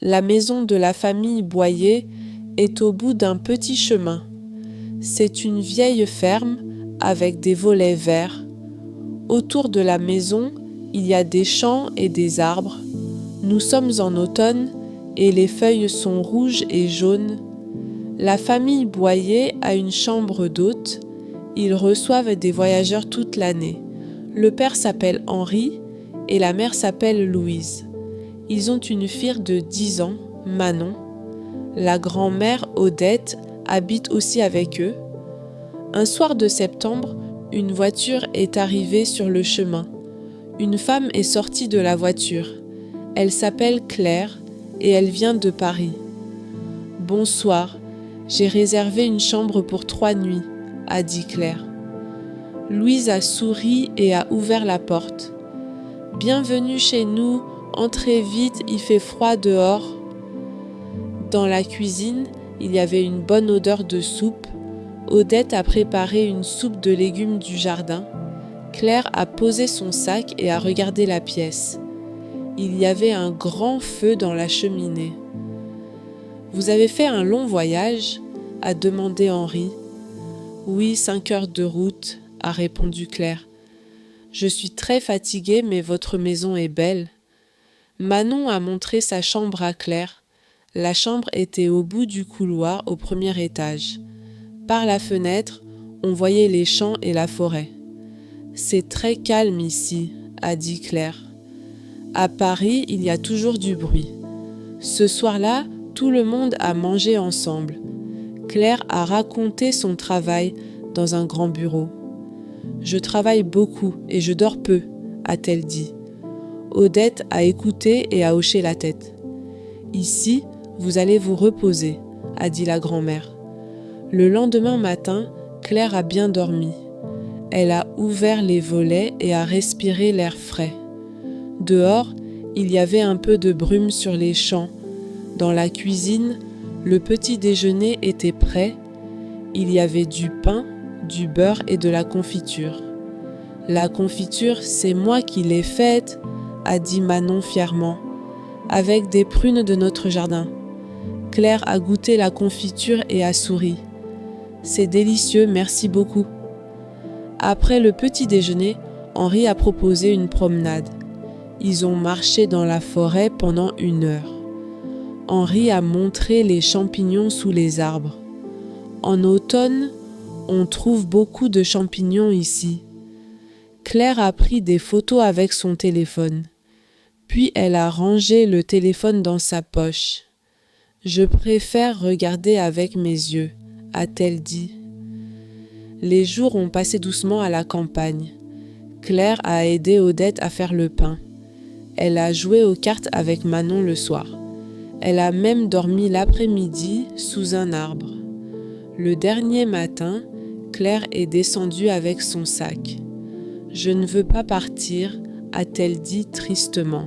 La maison de la famille Boyer est au bout d'un petit chemin. C'est une vieille ferme avec des volets verts. Autour de la maison, il y a des champs et des arbres. Nous sommes en automne et les feuilles sont rouges et jaunes. La famille Boyer a une chambre d'hôte. Ils reçoivent des voyageurs toute l'année. Le père s'appelle Henri et la mère s'appelle Louise. Ils ont une fille de 10 ans, Manon. La grand-mère, Odette, habite aussi avec eux. Un soir de septembre, une voiture est arrivée sur le chemin. Une femme est sortie de la voiture. Elle s'appelle Claire et elle vient de Paris. « Bonsoir, j'ai réservé une chambre pour 3 nuits, » a dit Claire. Louise a souri et a ouvert la porte. « Bienvenue chez nous, entrez vite, il fait froid dehors. » Dans la cuisine, il y avait une bonne odeur de soupe. Odette a préparé une soupe de légumes du jardin. Claire a posé son sac et a regardé la pièce. Il y avait un grand feu dans la cheminée. « Vous avez fait un long voyage ?» a demandé Henri. « Oui, 5 heures de route » a répondu Claire. « Je suis très fatiguée, mais votre maison est belle. » Manon a montré sa chambre à Claire. La chambre était au bout du couloir au premier étage. Par la fenêtre, on voyait les champs et la forêt. « C'est très calme ici » a dit Claire. À Paris, il y a toujours du bruit. Ce soir-là, tout le monde a mangé ensemble. Claire a raconté son travail dans un grand bureau. « Je travaille beaucoup et je dors peu » a-t-elle dit. Odette a écouté et a hoché la tête. « Ici, vous allez vous reposer » a dit la grand-mère. Le lendemain matin, Claire a bien dormi. Elle a ouvert les volets et a respiré l'air frais. Dehors, il y avait un peu de brume sur les champs. Dans la cuisine, le petit déjeuner était prêt. Il y avait du pain, du beurre et de la confiture. « La confiture, c'est moi qui l'ai faite » a dit Manon fièrement, « avec des prunes de notre jardin. » Claire a goûté la confiture et a souri. « C'est délicieux, merci beaucoup. » Après le petit déjeuner, Henri a proposé une promenade. Ils ont marché dans la forêt pendant 1 heure. Henri a montré les champignons sous les arbres. En automne, on trouve beaucoup de champignons ici. Claire a pris des photos avec son téléphone. Puis elle a rangé le téléphone dans sa poche. « Je préfère regarder avec mes yeux » a-t-elle dit. Les jours ont passé doucement à la campagne. Claire a aidé Odette à faire le pain. Elle a joué aux cartes avec Manon le soir. Elle a même dormi l'après-midi sous un arbre. Le dernier matin, Claire est descendue avec son sac. « Je ne veux pas partir » a-t-elle dit tristement.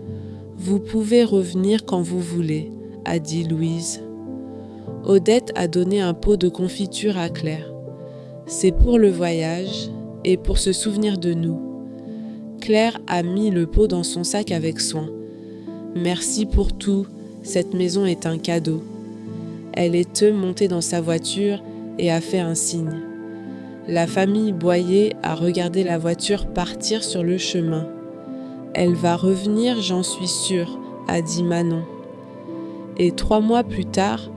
« Vous pouvez revenir quand vous voulez » a dit Louise. Odette a donné un pot de confiture à Claire. C'est pour le voyage et pour se souvenir de nous. Claire a mis le pot dans son sac avec soin. Merci pour tout, cette maison est un cadeau. Elle est montée dans sa voiture et a fait un signe. La famille Boyer a regardé la voiture partir sur le chemin. Elle va revenir, j'en suis sûre, a dit Manon. Et 3 mois plus tard,